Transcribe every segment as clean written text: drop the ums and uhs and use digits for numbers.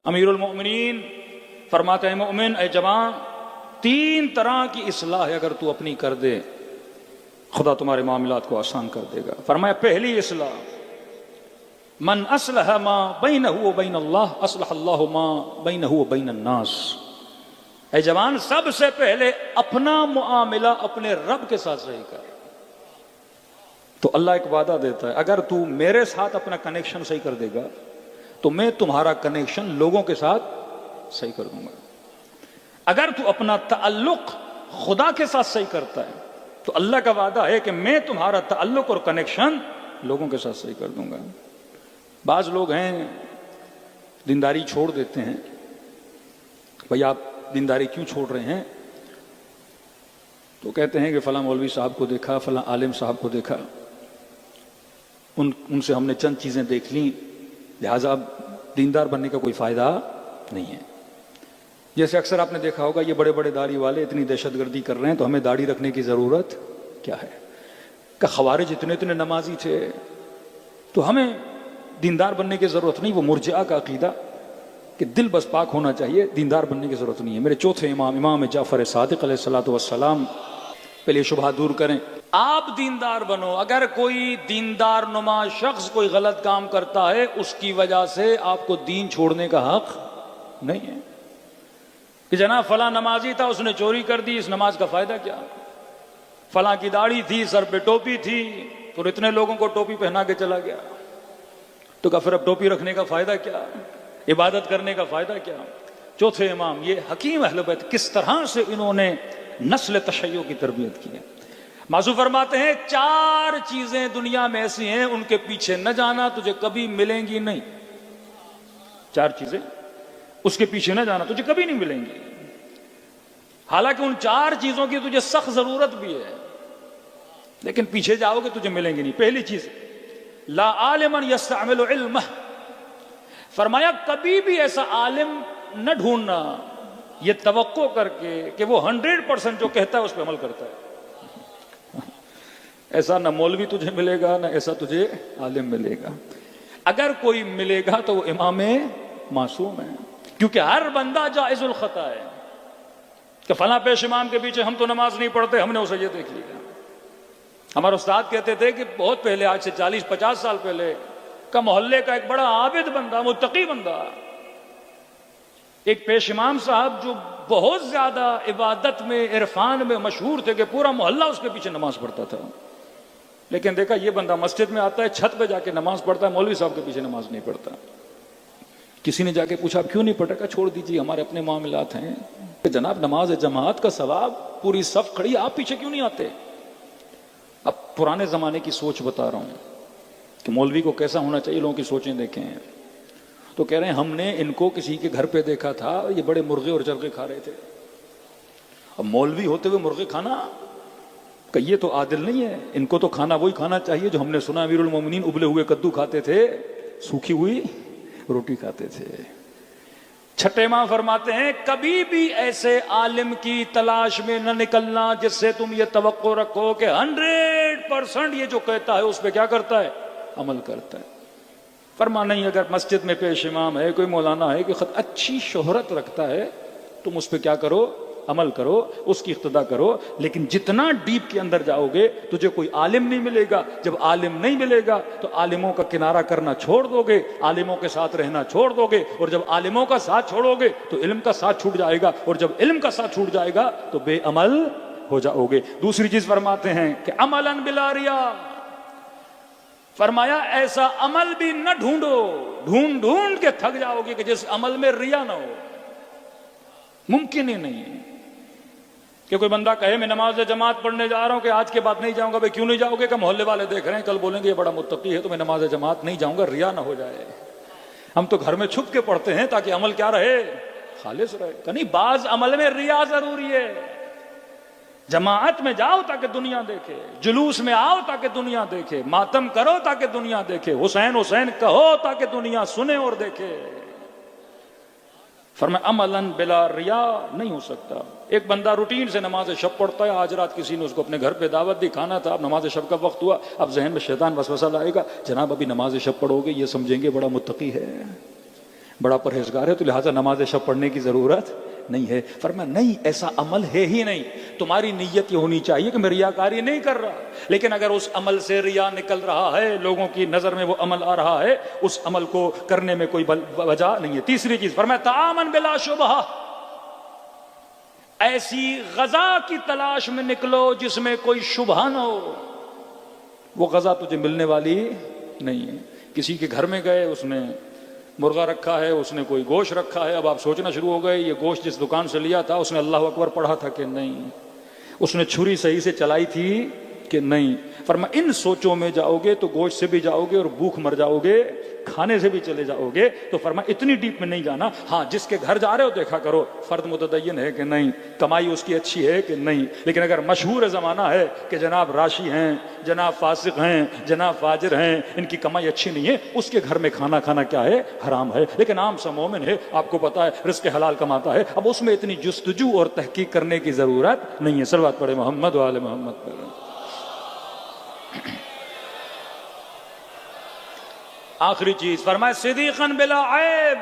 امیر المؤمنین فرماتے ہیں مومن اے جوان، تین طرح کی اصلاح اگر تو اپنی کر دے خدا تمہارے معاملات کو آسان کر دے گا۔ فرمایا پہلی اصلاح، من اصلح ما بینہ و بین اللہ اصلح اللہ ما بینہ و بین الناس۔ اے جوان، سب سے پہلے اپنا معاملہ اپنے رب کے ساتھ صحیح کر۔ تو اللہ ایک وعدہ دیتا ہے، اگر تو میرے ساتھ اپنا کنیکشن صحیح کر دے گا تو میں تمہارا کنیکشن لوگوں کے ساتھ صحیح کر دوں گا۔ اگر تو اپنا تعلق خدا کے ساتھ صحیح کرتا ہے تو اللہ کا وعدہ ہے کہ میں تمہارا تعلق اور کنیکشن لوگوں کے ساتھ صحیح کر دوں گا۔ بعض لوگ ہیں دینداری چھوڑ دیتے ہیں، بھئی آپ دینداری کیوں چھوڑ رہے ہیں؟ تو کہتے ہیں کہ فلاں مولوی صاحب کو دیکھا، فلاں عالم صاحب کو دیکھا، ان سے ہم نے چند چیزیں دیکھ لیں، لہٰذا اب دیندار بننے کا کوئی فائدہ نہیں ہے۔ جیسے اکثر آپ نے دیکھا ہوگا، یہ بڑے بڑے داڑھی والے اتنی دہشت گردی کر رہے ہیں تو ہمیں داڑھی رکھنے کی ضرورت کیا ہے؟ کہ خوارج اتنے نمازی تھے تو ہمیں دیندار بننے کی ضرورت نہیں۔ وہ مرجئہ کا عقیدہ کہ دل بس پاک ہونا چاہیے، دیندار بننے کی ضرورت نہیں ہے۔ میرے چوتھے امام جعفر صادق علیہ الصلوۃ والسلام پہلے شبہہ دور کریں۔ آپ دیندار بنو، اگر کوئی دیندار نما شخص کوئی غلط کام کرتا ہے اس کی وجہ سے آپ کو دین چھوڑنے کا حق نہیں ہے کہ جناب فلاں نمازی تھا، اس نے چوری کر دی، اس نماز کا فائدہ کیا؟ فلاں کی داڑھی تھی، سر پہ ٹوپی تھی، تو اتنے لوگوں کو ٹوپی پہنا کے چلا گیا، تو کہا پھر اب ٹوپی رکھنے کا فائدہ کیا؟ عبادت کرنے کا فائدہ کیا؟ چوتھے امام یہ حکیم اہل بیت کس طرح سے انہوں نے نسل تشیع کی تربیت کی ہے۔ موضوع فرماتے ہیں چار چیزیں دنیا میں ایسی ہیں ان کے پیچھے نہ جانا، تجھے کبھی ملیں گی نہیں۔ چار چیزیں اس کے پیچھے نہ جانا، تجھے کبھی نہیں ملیں گی، حالانکہ ان چار چیزوں کی تجھے سخت ضرورت بھی ہے، لیکن پیچھے جاؤ گے تجھے ملیں گی نہیں۔ پہلی چیز، لا عالما یستعمل علمہ، فرمایا کبھی بھی ایسا عالم نہ ڈھونڈنا یہ توقع کر کے کہ وہ 100% جو کہتا ہے اس پہ عمل کرتا ہے۔ ایسا نہ مولوی تجھے ملے گا، نہ ایسا تجھے عالم ملے گا۔ اگر کوئی ملے گا تو وہ امام معصوم ہے، کیونکہ ہر بندہ جائز الخطا ہے کہ فلاں پیش امام کے پیچھے ہم تو نماز نہیں پڑھتے، ہم نے اسے یہ دیکھ لیا۔ ہمارے استاد کہتے تھے کہ بہت پہلے، آج سے 40-50 سال پہلے کا محلے کا ایک بڑا عابد بندہ، متقی بندہ، ایک پیش امام صاحب جو بہت زیادہ عبادت میں، عرفان میں مشہور تھے کہ پورا محلہ اس کے پیچھے نماز پڑھتا تھا، لیکن دیکھا یہ بندہ مسجد میں آتا ہے، چھت پہ جا کے نماز پڑھتا ہے، مولوی صاحب کے پیچھے نماز نہیں پڑھتا۔ کسی نے جا کے پوچھا کیوں نہیں پڑھا؟ کہا چھوڑ دیجیے، ہمارے اپنے معاملات ہیں۔ کہ جناب نماز جماعت کا ثواب، پوری صف کھڑی، آپ پیچھے کیوں نہیں آتے؟ اب پرانے زمانے کی سوچ بتا رہا ہوں کہ مولوی کو کیسا ہونا چاہیے، لوگوں کی سوچیں دیکھیں۔ تو کہہ رہے ہیں ہم نے ان کو کسی کے گھر پہ دیکھا تھا، یہ بڑے مرغے اور چرغے کھا رہے تھے۔ اب مولوی ہوتے ہوئے مرغے کھانا، کہ یہ تو عادل نہیں ہے، ان کو تو کھانا وہی کھانا چاہیے جو ہم نے سنا امیر المومنین ابلے ہوئے کدو کھاتے تھے، سوکھی ہوئی روٹی کھاتے تھے۔ چھٹے ماں فرماتے ہیں کبھی بھی ایسے عالم کی تلاش میں نہ نکلنا جس سے تم یہ توقع رکھو کہ 100% یہ جو کہتا ہے اس پہ کیا کرتا ہے؟ عمل کرتا ہے۔ فرما نہیں، اگر مسجد میں پیش امام ہے، کوئی مولانا ہے کہ اچھی شہرت رکھتا ہے، تم اس پہ کیا کرو؟ عمل کرو، اس کی اقتدا کرو، لیکن جتنا ڈیپ کے اندر جاؤ گے تجھے کوئی عالم نہیں ملے گا۔ جب عالم نہیں ملے گا تو عالموں کا کنارہ کرنا چھوڑ دو گے، عالموں کے ساتھ رہنا چھوڑ دو گے، اور جب عالموں کا ساتھ چھوڑو گے تو علم کا ساتھ چھوٹ جائے گا، اور جب علم کا ساتھ چھوٹ جائے گا تو بے عمل ہو جاؤ گے۔ دوسری چیز فرماتے ہیں کہ عملاً بلا ریا، فرمایا ایسا عمل بھی نہ ڈھونڈو، ڈھونڈ کے تھک جاؤ گے کہ جس عمل میں ریا نہ ہو۔ ممکن ہی نہیں ہے کہ کوئی بندہ کہے میں نماز جماعت پڑھنے جا رہا ہوں، کہ آج کے بعد نہیں جاؤں گا۔ بھائی کیوں نہیں جاؤ گے؟ کہ محلے والے دیکھ رہے ہیں، کل بولیں گے یہ بڑا متقی ہے تو میں نماز جماعت نہیں جاؤں گا، ریا نہ ہو جائے۔ ہم تو گھر میں چھپ کے پڑھتے ہیں تاکہ عمل کیا رہے؟ خالص رہے۔ کہ نہیں، بعض عمل میں ریا ضروری ہے۔ جماعت میں جاؤ تاکہ دنیا دیکھے، جلوس میں آؤ تاکہ دنیا دیکھے، ماتم کرو تاکہ دنیا دیکھے، حسین حسین کہو تاکہ دنیا سنے اور دیکھے۔ فرمایا عملاً بلا ریا نہیں ہو سکتا۔ ایک بندہ روٹین سے نماز شب پڑھتا ہے، آج رات کسی نے اس کو اپنے گھر پہ دعوت دی، کھانا تھا، اب نماز شب کا وقت ہوا، اب ذہن میں شیطان وسوسہ لائے گا، جناب ابھی نماز شب پڑھو گے، یہ سمجھیں گے بڑا متقی ہے۔ بڑا پرہیزگار ہے تو لہٰذا نماز شب پڑھنے کی ضرورت نہیں ہے۔ فرمایا نہیں، ایسا عمل ہے ہی نہیں۔ تمہاری نیت یہ ہونی چاہیے کہ میں ریاکاری نہیں کر رہا، لیکن اگر اس عمل سے ریا نکل رہا ہے، لوگوں کی نظر میں وہ عمل آ رہا ہے، اس عمل کو کرنے میں کوئی وجہ نہیں ہے۔ تیسری چیز فرمایا تعامن بلا شبہ، ایسی غذا کی تلاش میں نکلو جس میں کوئی شبہ نہ ہو۔ وہ غذا تجھے ملنے والی نہیں ہے۔ کسی کے گھر میں گئے، اس نے مرغا رکھا ہے، اس نے کوئی گوشت رکھا ہے، اب آپ سوچنا شروع ہو گئے یہ گوشت جس دکان سے لیا تھا اس نے اللہ اکبر پڑھا تھا کہ نہیں، اس نے چھری صحیح سے چلائی تھی کہ نہیں۔ فرمایا ان سوچوں میں جاؤ گے تو گوشت سے بھی جاؤ گے اور بھوک مر جاؤ گے، کھانے سے بھی چلے جاؤ گے۔ تو فرمایا اتنی ڈیپ میں نہیں جانا، ہاں جس کے گھر جا رہے ہو دیکھا کرو فرد متدین ہے کہ نہیں، کمائی اس کی اچھی ہے کہ نہیں۔ لیکن اگر مشہور زمانہ ہے کہ جناب راشی ہیں، جناب فاسق ہیں، جناب فاجر ہیں، ان کی کمائی اچھی نہیں ہے، اس کے گھر میں کھانا کھانا کیا ہے؟ حرام ہے۔ لیکن عام سا مومن ہے، آپ کو پتا ہے رزق حلال کماتا ہے، اب اس میں اتنی جستجو اور تحقیق کرنے کی ضرورت نہیں ہے۔ صلوات پڑھے محمد و آل محمد پر۔ آخری چیز فرمایا صدیقاً بلا عیب،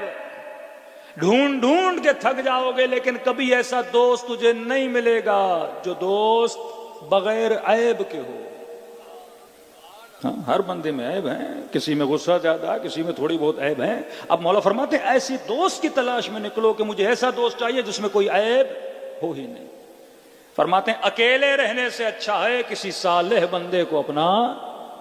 ڈھونڈ ڈھونڈ کے تھک جاؤ گے لیکن کبھی ایسا دوست تجھے نہیں ملے گا جو دوست بغیر عیب کے ہو۔ ہاں ہر بندے میں عیب ہیں، کسی میں غصہ زیادہ، کسی میں تھوڑی بہت عیب ہیں۔ اب مولا فرماتے ہیں ایسی دوست کی تلاش میں نکلو کہ مجھے ایسا دوست چاہیے جس میں کوئی عیب ہو ہی نہیں۔ فرماتے ہیں اکیلے رہنے سے اچھا ہے کسی صالح بندے کو اپنا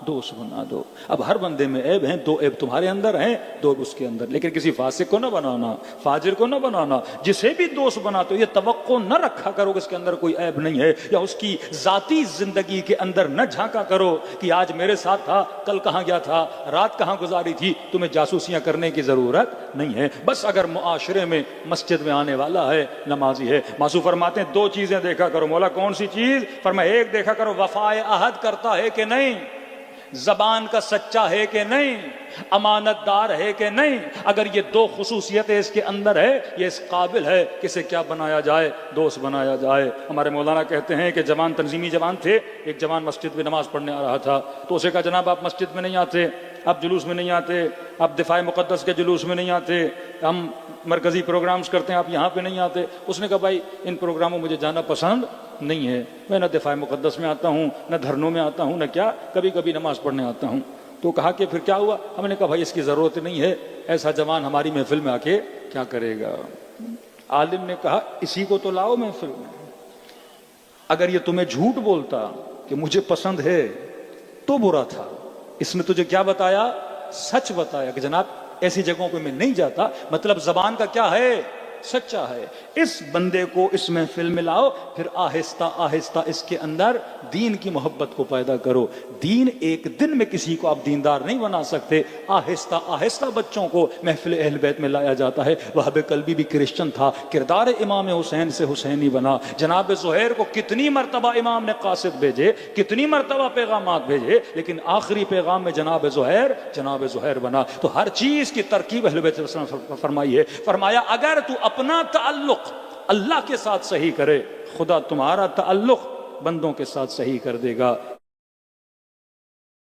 دوست بنا دو۔ اب ہر بندے میں عیب ہیں، دو عیب تمہارے اندر ہیں، دو اس کے اندر، لیکن کسی فاسق کو نہ بنانا، فاجر کو نہ بنانا۔ جسے بھی دوست بناتے ہو یہ توقع نہ رکھا کرو کہ اس کے اندر کوئی عیب نہیں ہے، یا اس کی ذاتی زندگی کے اندر نہ جھانکا کرو کہ آج میرے ساتھ تھا، کل کہاں گیا تھا، رات کہاں گزاری تھی۔ تمہیں جاسوسیاں کرنے کی ضرورت نہیں ہے۔ بس اگر معاشرے میں مسجد میں آنے والا ہے، نمازی ہے۔ معصوم فرماتے ہیں دو چیزیں دیکھا کرو۔ مولا کون سی چیز؟ فرمایا ایک دیکھا کرو وفائے عہد کرتا ہے کہ نہیں، زبان کا سچا ہے کہ نہیں، امانت دار ہے کہ نہیں۔ اگر یہ دو خصوصیتیں اس کے اندر ہے، یہ اس قابل ہے کہ اسے کیا بنایا جائے؟ دوست بنایا جائے۔ ہمارے مولانا کہتے ہیں کہ جوان تنظیمی جوان تھے، ایک جوان مسجد میں نماز پڑھنے آ رہا تھا تو اسے کہا جناب آپ مسجد میں نہیں آتے، آپ جلوس میں نہیں آتے، آپ دفاع مقدس کے جلوس میں نہیں آتے، ہم مرکزی پروگرامز کرتے ہیں آپ یہاں پہ نہیں آتے۔ اس نے کہا بھائی ان پروگراموں مجھے جانا پسند نہیں ہے، میں نہ دفاع مقدس میں آتا ہوں، نہ دھرنوں میں آتا ہوں، نہ کیا کبھی کبھی نماز پڑھنے آتا ہوں۔ تو کہا کہ پھر کیا ہوا؟ ہم نے کہا بھائی اس کی ضرورت نہیں ہے، ایسا جوان ہماری محفل میں آ کے کیا کرے گا؟ عالم نے کہا اسی کو تو لاؤ محفل میں۔ اگر یہ تمہیں جھوٹ بولتا کہ مجھے پسند ہے تو برا تھا، اس نے تجھے کیا بتایا؟ سچ بتایا کہ جناب ایسی جگہوں پہ میں نہیں جاتا، مطلب زبان کا کیا ہے؟ سچا ہے۔ اس بندے کو اس محفل میں لاؤ، پھر آہستہ آہستہ اس کے اندر دین کی محبت کو پیدا کرو۔ دین ایک دن میں کسی کو آپ دیندار نہیں بنا سکتے، آہستہ آہستہ بچوں کو محفل اہل بیت میں لایا جاتا ہے۔ وہاب قلبی بھی کرسچن تھا، کردار امام حسین سے حسینی بنا۔ جناب زہیر کو کتنی مرتبہ امام نے قاصد بھیجے، کتنی مرتبہ پیغامات بھیجے، لیکن آخری پیغام میں جناب زہیر بنا۔ تو ہر چیز کی ترکیب اہل بیت نے فرمائی ہے۔ فرمایا اگر تو اپنا تعلق اللہ کے ساتھ صحیح کرے، خدا تمہارا تعلق بندوں کے ساتھ صحیح کر دے گا۔